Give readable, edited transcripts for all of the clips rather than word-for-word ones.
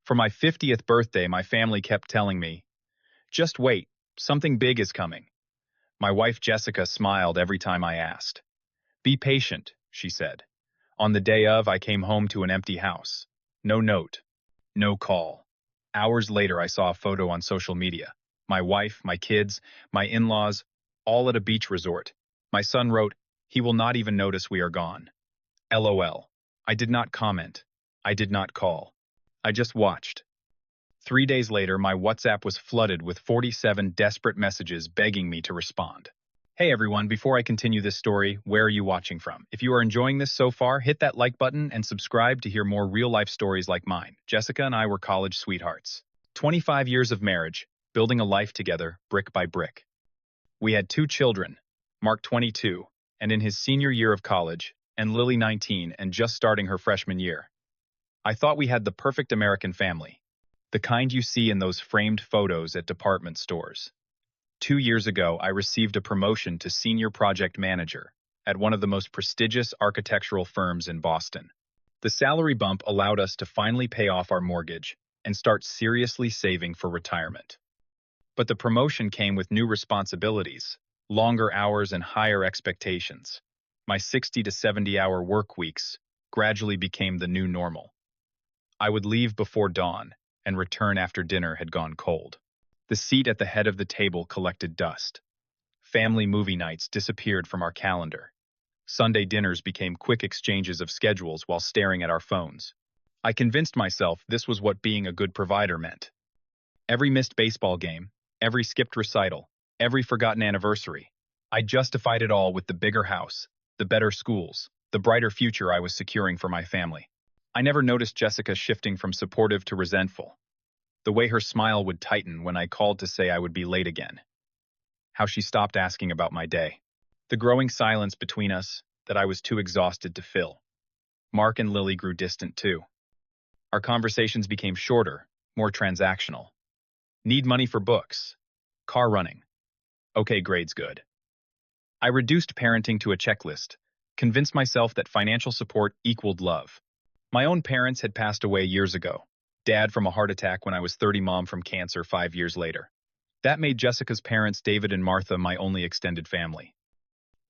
For my 50th birthday, my family kept telling me, just wait, something big is coming. My wife Jessica smiled every time I asked. Be patient, she said. On the day of, I came home to an empty house. No note, no call. Hours later, I saw a photo on social media. My wife, my kids, my in-laws, all at a beach resort. My son wrote, he will not even notice we are gone. LOL. I did not comment. I did not call. I just watched. 3 days later, my WhatsApp was flooded with 47 desperate messages begging me to respond. Hey everyone, before I continue this story, where are you watching from? If you are enjoying this so far, hit that like button and subscribe to hear more real-life stories like mine. Jessica and I were college sweethearts. 25 years of marriage, building a life together, brick by brick. We had 2 children, Mark 22, and in his senior year of college, and Lily 19 and just starting her freshman year. I thought we had the perfect American family, the kind you see in those framed photos at department stores. 2 years ago, I received a promotion to senior project manager at one of the most prestigious architectural firms in Boston. The salary bump allowed us to finally pay off our mortgage and start seriously saving for retirement. But the promotion came with new responsibilities, longer hours and higher expectations. My 60 to 70-hour work weeks gradually became the new normal. I would leave before dawn and return after dinner had gone cold. The seat at the head of the table collected dust. Family movie nights disappeared from our calendar. Sunday dinners became quick exchanges of schedules while staring at our phones. I convinced myself this was what being a good provider meant. Every missed baseball game, every skipped recital, every forgotten anniversary, I justified it all with the bigger house, the better schools, the brighter future I was securing for my family. I never noticed Jessica shifting from supportive to resentful. The way her smile would tighten when I called to say I would be late again. How she stopped asking about my day. The growing silence between us that I was too exhausted to fill. Mark and Lily grew distant too. Our conversations became shorter, more transactional. Need money for books. Car running. Okay, grades good. I reduced parenting to a checklist, convinced myself that financial support equaled love. My own parents had passed away years ago. Dad from a heart attack when I was 30, mom from cancer 5 years later. That made Jessica's parents, David and Martha, my only extended family.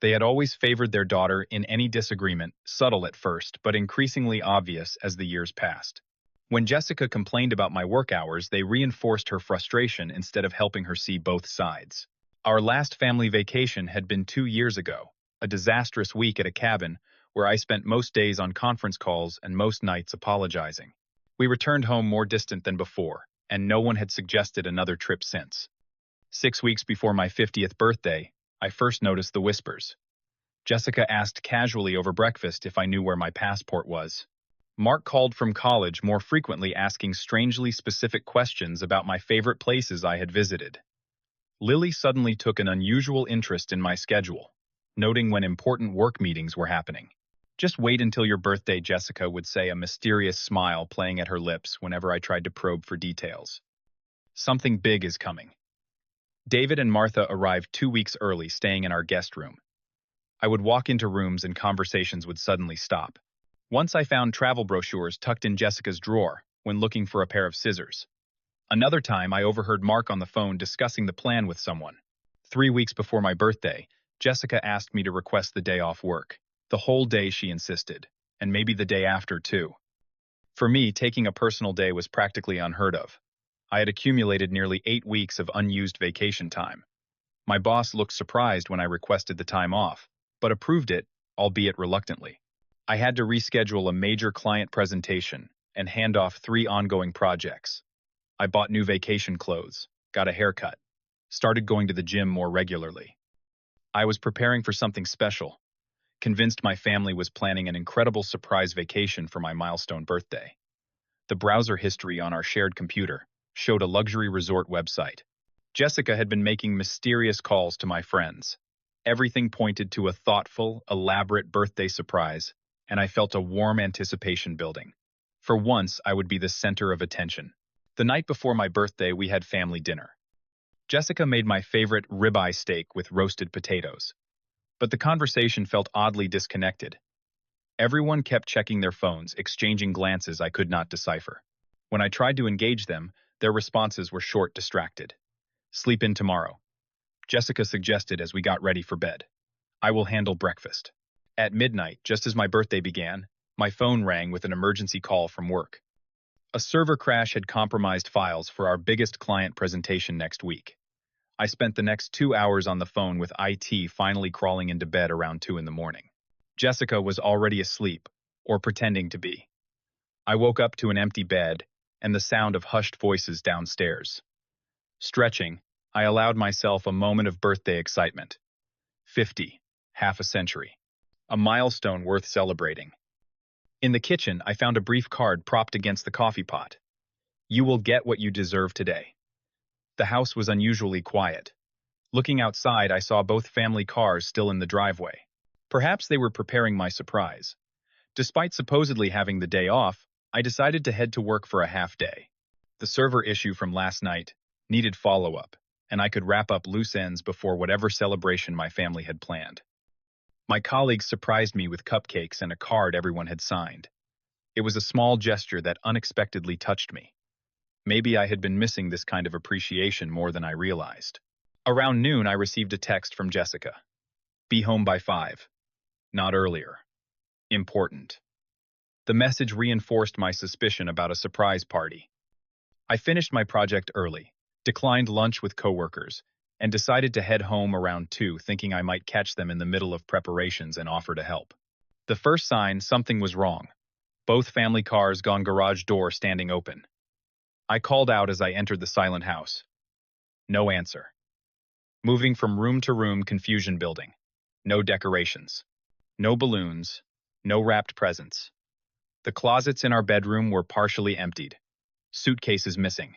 They had always favored their daughter in any disagreement, subtle at first, but increasingly obvious as the years passed. When Jessica complained about my work hours, they reinforced her frustration instead of helping her see both sides. Our last family vacation had been 2 years ago, a disastrous week at a cabin where I spent most days on conference calls and most nights apologizing. We returned home more distant than before, and no one had suggested another trip since. 6 weeks before my 50th birthday, I first noticed the whispers. Jessica asked casually over breakfast if I knew where my passport was. Mark called from college more frequently, asking strangely specific questions about my favorite places I had visited. Lily suddenly took an unusual interest in my schedule, noting when important work meetings were happening. Just wait until your birthday, Jessica would say, a mysterious smile playing at her lips whenever I tried to probe for details. Something big is coming. David and Martha arrived 2 weeks early, staying in our guest room. I would walk into rooms and conversations would suddenly stop. Once I found travel brochures tucked in Jessica's drawer when looking for a pair of scissors. Another time, I overheard Mark on the phone discussing the plan with someone. 3 weeks before my birthday, Jessica asked me to request the day off work. The whole day, she insisted, and maybe the day after, too. For me, taking a personal day was practically unheard of. I had accumulated nearly 8 weeks of unused vacation time. My boss looked surprised when I requested the time off, but approved it, albeit reluctantly. I had to reschedule a major client presentation and hand off 3 ongoing projects. I bought new vacation clothes, got a haircut, started going to the gym more regularly. I was preparing for something special, convinced my family was planning an incredible surprise vacation for my milestone birthday. The browser history on our shared computer showed a luxury resort website. Jessica had been making mysterious calls to my friends. Everything pointed to a thoughtful, elaborate birthday surprise, and I felt a warm anticipation building. For once, I would be the center of attention. The night before my birthday, we had family dinner. Jessica made my favorite ribeye steak with roasted potatoes. But the conversation felt oddly disconnected. Everyone kept checking their phones, exchanging glances I could not decipher. When I tried to engage them, their responses were short, distracted. Sleep in tomorrow, Jessica suggested as we got ready for bed. I will handle breakfast. At midnight, just as my birthday began, my phone rang with an emergency call from work. A server crash had compromised files for our biggest client presentation next week. I spent the next 2 hours on the phone with IT, finally crawling into bed around 2 in the morning. Jessica was already asleep, or pretending to be. I woke up to an empty bed and the sound of hushed voices downstairs. Stretching, I allowed myself a moment of birthday excitement. 50, half a century. A milestone worth celebrating. In the kitchen, I found a brief card propped against the coffee pot. You will get what you deserve today. The house was unusually quiet. Looking outside, I saw both family cars still in the driveway. Perhaps they were preparing my surprise. Despite supposedly having the day off, I decided to head to work for a half day. The server issue from last night needed follow-up, and I could wrap up loose ends before whatever celebration my family had planned. My colleagues surprised me with cupcakes and a card everyone had signed. It was a small gesture that unexpectedly touched me. Maybe I had been missing this kind of appreciation more than I realized. Around noon, I received a text from Jessica. Be home by 5. Not earlier. Important. The message reinforced my suspicion about a surprise party. I finished my project early, declined lunch with coworkers, and decided to head home around 2, thinking I might catch them in the middle of preparations and offer to help. The first sign, something was wrong. Both family cars gone, garage door standing open. I called out as I entered the silent house. No answer. Moving from room to room, confusion building. No decorations. No balloons. No wrapped presents. The closets in our bedroom were partially emptied. Suitcases missing.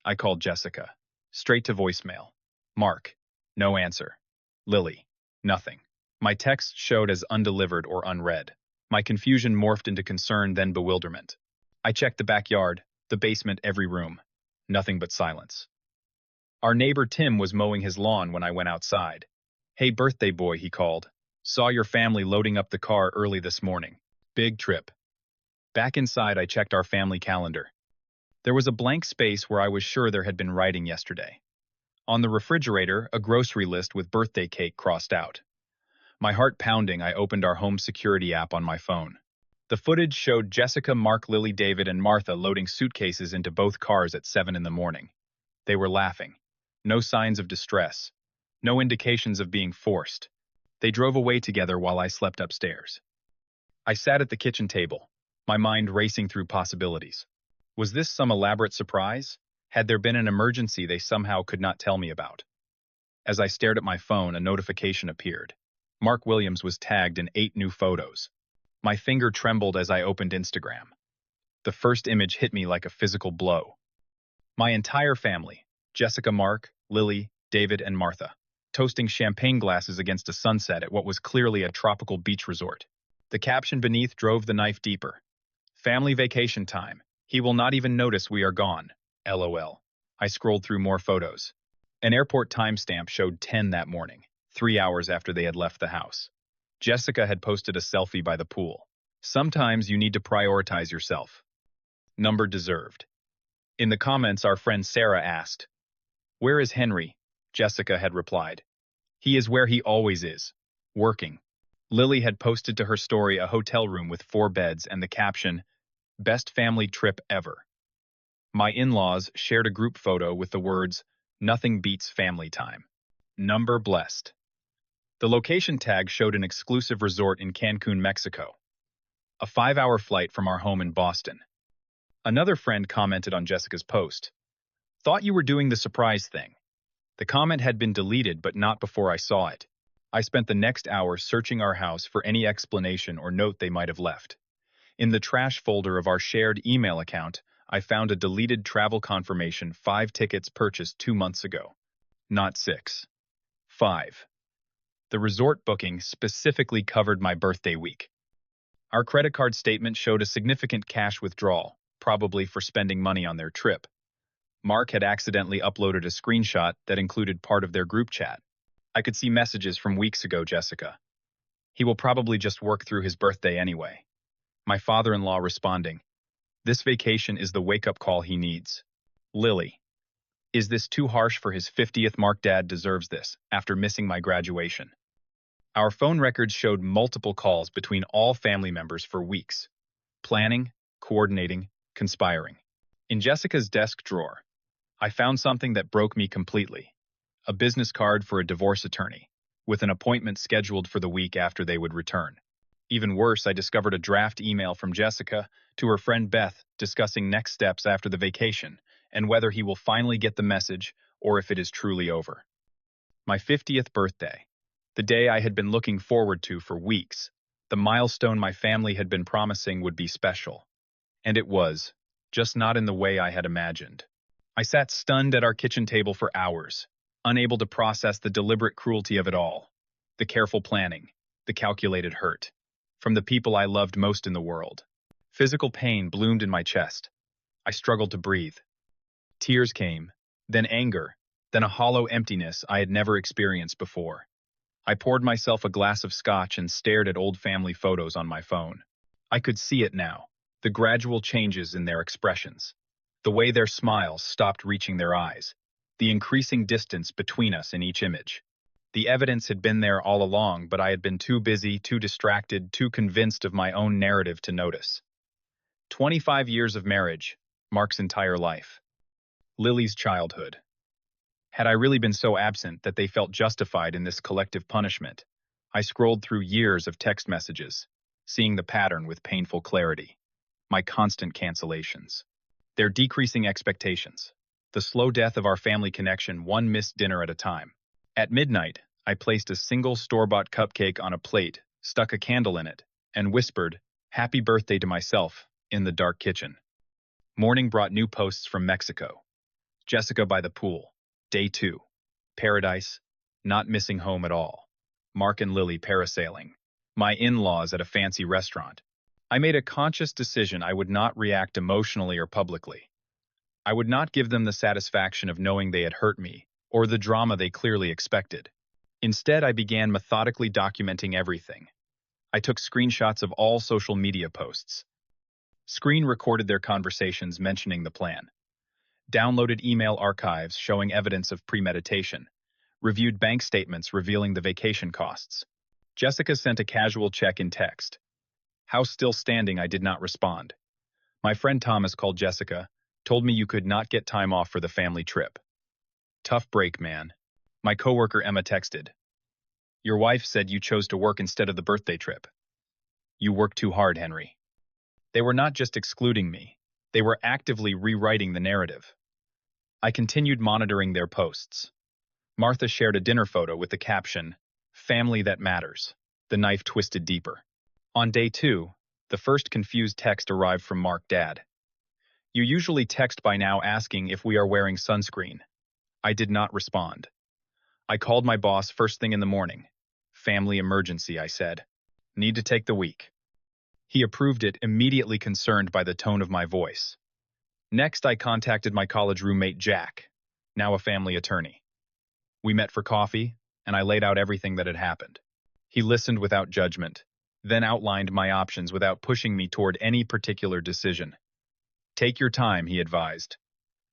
I called Jessica. Straight to voicemail. Mark. No answer. Lily. Nothing. My text showed as undelivered or unread. My confusion morphed into concern, then bewilderment. I checked the backyard, the basement, every room. Nothing but silence. Our neighbor Tim was mowing his lawn when I went outside. Hey, birthday boy, he called. Saw your family loading up the car early this morning. Big trip. Back inside, I checked our family calendar. There was a blank space where I was sure there had been writing yesterday. On the refrigerator, a grocery list with birthday cake crossed out. My heart pounding, I opened our home security app on my phone. The footage showed Jessica, Mark, Lily, David, and Martha loading suitcases into both cars at 7 in the morning. They were laughing. No signs of distress. No indications of being forced. They drove away together while I slept upstairs. I sat at the kitchen table, my mind racing through possibilities. Was this some elaborate surprise? Had there been an emergency they somehow could not tell me about? As I stared at my phone, a notification appeared. Mark Williams was tagged in 8 new photos. My finger trembled as I opened Instagram. The first image hit me like a physical blow. My entire family, Jessica, Mark, Lily, David, and Martha, toasting champagne glasses against a sunset at what was clearly a tropical beach resort. The caption beneath drove the knife deeper. Family vacation time. He will not even notice we are gone. LOL. I scrolled through more photos. An airport timestamp showed 10 that morning, 3 hours after they had left the house. Jessica had posted a selfie by the pool. Sometimes you need to prioritize yourself. Number deserved. In the comments, our friend Sarah asked, "Where is Henry?" Jessica had replied, "He is where he always is, working." Lily had posted to her story a hotel room with 4 beds and the caption, "Best family trip ever." My in-laws shared a group photo with the words, "Nothing beats family time." Number blessed. The location tag showed an exclusive resort in Cancun, Mexico. A 5-hour flight from our home in Boston. Another friend commented on Jessica's post. Thought you were doing the surprise thing. The comment had been deleted, but not before I saw it. I spent the next hour searching our house for any explanation or note they might have left. In the trash folder of our shared email account, I found a deleted travel confirmation, 5 tickets purchased 2 months ago. Not 6. 5. The resort booking specifically covered my birthday week. Our credit card statement showed a significant cash withdrawal, probably for spending money on their trip. Mark had accidentally uploaded a screenshot that included part of their group chat. I could see messages from weeks ago, Jessica. He will probably just work through his birthday anyway. My father-in-law responding, This vacation is the wake-up call he needs. Lily. Is this too harsh for his 50th mark? Dad deserves this, after missing my graduation. Our phone records showed multiple calls between all family members for weeks. Planning, coordinating, conspiring. In Jessica's desk drawer, I found something that broke me completely. A business card for a divorce attorney, with an appointment scheduled for the week after they would return. Even worse, I discovered a draft email from Jessica to her friend Beth discussing next steps after the vacation and whether he will finally get the message or if it is truly over. My 50th birthday, the day I had been looking forward to for weeks, the milestone my family had been promising would be special. And it was, just not in the way I had imagined. I sat stunned at our kitchen table for hours, unable to process the deliberate cruelty of it all, the careful planning, the calculated hurt, from the people I loved most in the world. Physical pain bloomed in my chest. I struggled to breathe. Tears came, then anger, then a hollow emptiness I had never experienced before. I poured myself a glass of scotch and stared at old family photos on my phone. I could see it now, the gradual changes in their expressions, the way their smiles stopped reaching their eyes, the increasing distance between us in each image. The evidence had been there all along, but I had been too busy, too distracted, too convinced of my own narrative to notice. 25 years of marriage, Mark's entire life. Lily's childhood. Had I really been so absent that they felt justified in this collective punishment? I scrolled through years of text messages, seeing the pattern with painful clarity. My constant cancellations. Their decreasing expectations. The slow death of our family connection, one missed dinner at a time. At midnight, I placed a single store-bought cupcake on a plate, stuck a candle in it, and whispered, "Happy birthday" to myself, in the dark kitchen. Morning brought new posts from Mexico. Jessica by the pool. Day 2. Paradise. Not missing home at all. Mark and Lily parasailing. My in-laws at a fancy restaurant. I made a conscious decision I would not react emotionally or publicly. I would not give them the satisfaction of knowing they had hurt me, or the drama they clearly expected. Instead, I began methodically documenting everything. I took screenshots of all social media posts. Screen recorded their conversations mentioning the plan. Downloaded email archives showing evidence of premeditation. Reviewed bank statements revealing the vacation costs. Jessica sent a casual check in text. House still standing, I did not respond. My friend Thomas called Jessica, told me you could not get time off for the family trip. Tough break, man. My coworker Emma texted. Your wife said you chose to work instead of the birthday trip. You work too hard, Henry. They were not just excluding me. They were actively rewriting the narrative. I continued monitoring their posts. Martha shared a dinner photo with the caption, "Family that matters." The knife twisted deeper. On day 2, the first confused text arrived from Mark Dad. You usually text by now asking if we are wearing sunscreen. I did not respond. I called my boss first thing in the morning. Family emergency, I said. Need to take the week. He approved it, immediately concerned by the tone of my voice. Next, I contacted my college roommate Jack, now a family attorney. We met for coffee, and I laid out everything that had happened. He listened without judgment, then outlined my options without pushing me toward any particular decision. Take your time, he advised.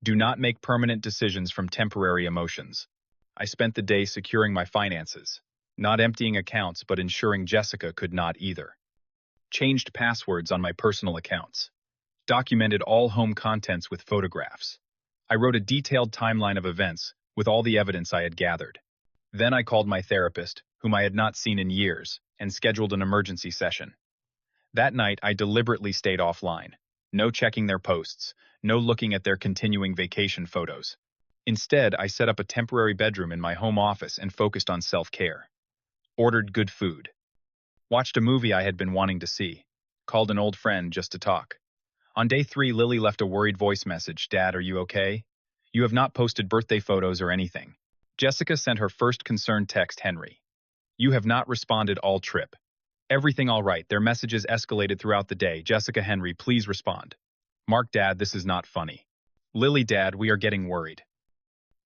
Do not make permanent decisions from temporary emotions. I spent the day securing my finances, not emptying accounts but ensuring Jessica could not either. Changed passwords on my personal accounts. Documented all home contents with photographs. I wrote a detailed timeline of events with all the evidence I had gathered. Then I called my therapist, whom I had not seen in years, and scheduled an emergency session. That night, I deliberately stayed offline. No checking their posts, no looking at their continuing vacation photos. Instead, I set up a temporary bedroom in my home office and focused on self-care. Ordered good food. Watched a movie I had been wanting to see. Called an old friend just to talk. On day 3, Lily left a worried voice message. Dad, are you okay? You have not posted birthday photos or anything. Jessica sent her first concerned text, Henry. You have not responded all trip. Everything all right. Their messages escalated throughout the day. Jessica, Henry, please respond. Mark, Dad, this is not funny. Lily, Dad, we are getting worried.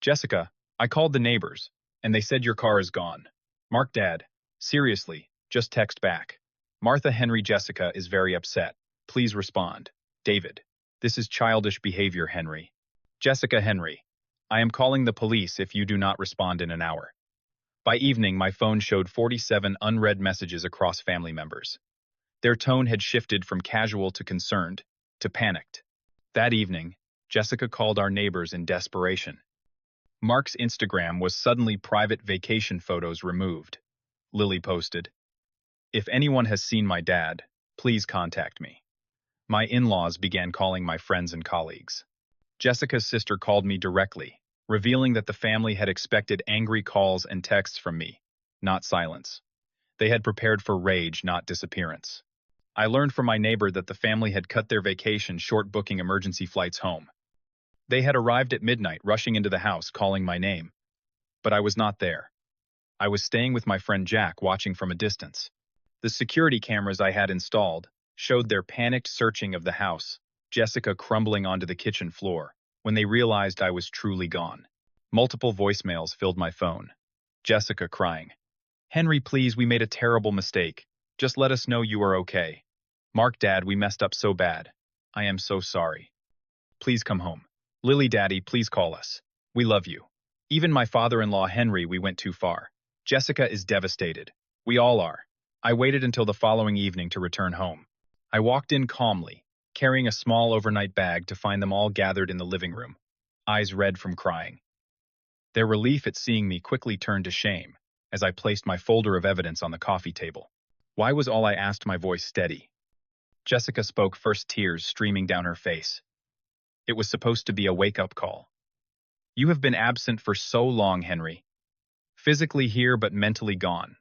Jessica, I called the neighbors, and they said your car is gone. Mark, Dad, seriously, just text back. Martha, Henry, Jessica is very upset. Please respond. David. This is childish behavior, Henry. Jessica Henry. I am calling the police if you do not respond in an hour. By evening, my phone showed 47 unread messages across family members. Their tone had shifted from casual to concerned, to panicked. That evening, Jessica called our neighbors in desperation. Mark's Instagram was suddenly private vacation photos removed. Lily posted, "If anyone has seen my dad, please contact me." My in-laws began calling my friends and colleagues. Jessica's sister called me directly, revealing that the family had expected angry calls and texts from me, not silence. They had prepared for rage, not disappearance. I learned from my neighbor that the family had cut their vacation short, booking emergency flights home. They had arrived at midnight, rushing into the house, calling my name. But I was not there. I was staying with my friend Jack, watching from a distance. The security cameras I had installed showed their panicked searching of the house, Jessica crumbling onto the kitchen floor, when they realized I was truly gone. Multiple voicemails filled my phone. Jessica crying, "Henry, please, we made a terrible mistake. Just let us know you are okay. Mark, Dad, we messed up so bad. I am so sorry. Please come home. Lily, Daddy, please call us. We love you. Even my father-in-law, Henry, we went too far. Jessica is devastated. We all are." I waited until the following evening to return home. I walked in calmly, carrying a small overnight bag, to find them all gathered in the living room, eyes red from crying. Their relief at seeing me quickly turned to shame as I placed my folder of evidence on the coffee table. "Why was all I asked?" my voice steady. Jessica spoke first, tears streaming down her face. "It was supposed to be a wake-up call. You have been absent for so long, Henry. Physically here but mentally gone.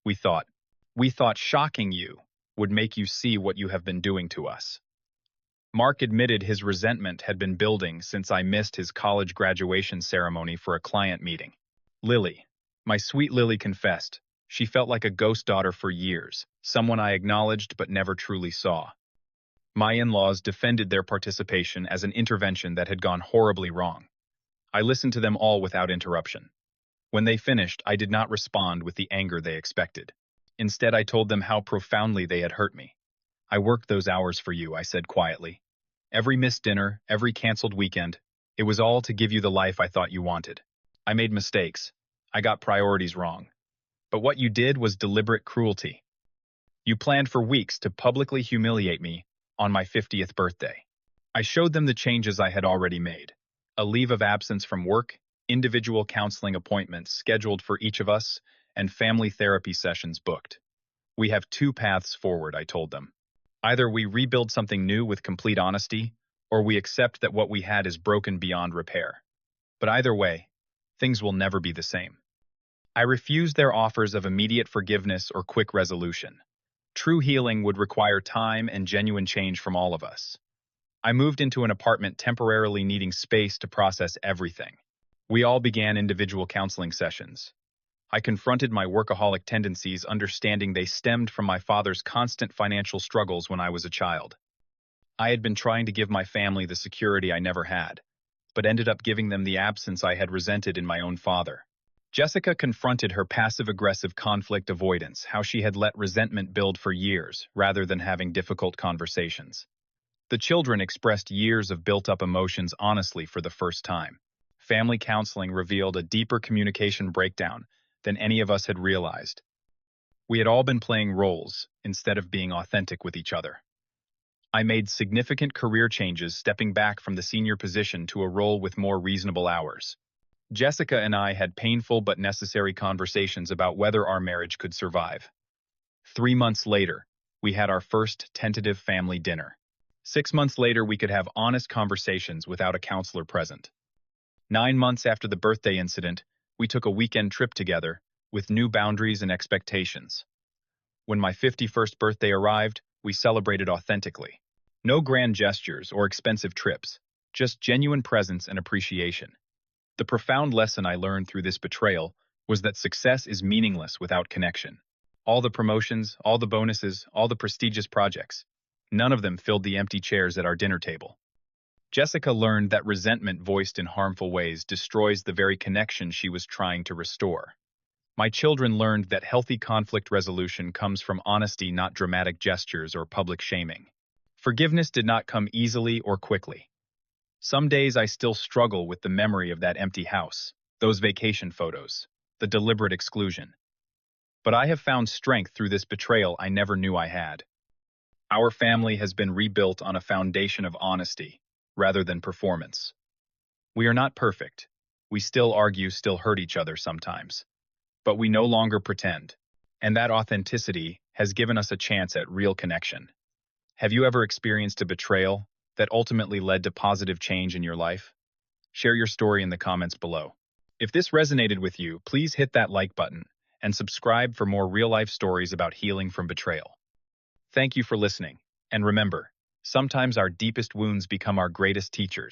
We thought shocking you would make you see what you have been doing to us." Mark admitted his resentment had been building since I missed his college graduation ceremony for a client meeting. Lily, my sweet Lily, confessed she felt like a ghost daughter for years, someone I acknowledged but never truly saw. My in-laws defended their participation as an intervention that had gone horribly wrong. I listened to them all without interruption. When they finished, I did not respond with the anger they expected. Instead, I told them how profoundly they had hurt me. "I worked those hours for you," I said quietly. "Every missed dinner, every canceled weekend, it was all to give you the life I thought you wanted. I made mistakes. I got priorities wrong. But what you did was deliberate cruelty. You planned for weeks to publicly humiliate me on my 50th birthday." I showed them the changes I had already made. A leave of absence from work, individual counseling appointments scheduled for each of us, and family therapy sessions booked. "We have two paths forward," I told them. "Either we rebuild something new with complete honesty, or we accept that what we had is broken beyond repair. But either way, things will never be the same." I refused their offers of immediate forgiveness or quick resolution. True healing would require time and genuine change from all of us. I moved into an apartment, temporarily needing space to process everything. We all began individual counseling sessions. I confronted my workaholic tendencies, understanding they stemmed from my father's constant financial struggles when I was a child. I had been trying to give my family the security I never had, but ended up giving them the absence I had resented in my own father. Jessica confronted her passive-aggressive conflict avoidance, how she had let resentment build for years, rather than having difficult conversations. The children expressed years of built-up emotions honestly for the first time. Family counseling revealed a deeper communication breakdown than any of us had realized. We had all been playing roles instead of being authentic with each other. I made significant career changes, stepping back from the senior position to a role with more reasonable hours. Jessica and I had painful but necessary conversations about whether our marriage could survive. 3 months later, we had our first tentative family dinner. 6 months later, we could have honest conversations without a counselor present. 9 months after the birthday incident, we took a weekend trip together, with new boundaries and expectations. When my 51st birthday arrived, we celebrated authentically. No grand gestures or expensive trips, just genuine presence and appreciation. The profound lesson I learned through this betrayal was that success is meaningless without connection. All the promotions, all the bonuses, all the prestigious projects, none of them filled the empty chairs at our dinner table. Jessica learned that resentment voiced in harmful ways destroys the very connection she was trying to restore. My children learned that healthy conflict resolution comes from honesty, not dramatic gestures or public shaming. Forgiveness did not come easily or quickly. Some days I still struggle with the memory of that empty house, those vacation photos, the deliberate exclusion. But I have found strength through this betrayal I never knew I had. Our family has been rebuilt on a foundation of honesty, rather than performance. We are not perfect. We still argue, still hurt each other sometimes. But we no longer pretend. And that authenticity has given us a chance at real connection. Have you ever experienced a betrayal that ultimately led to positive change in your life? Share your story in the comments below. If this resonated with you, please hit that like button and subscribe for more real-life stories about healing from betrayal. Thank you for listening, and remember, sometimes our deepest wounds become our greatest teachers.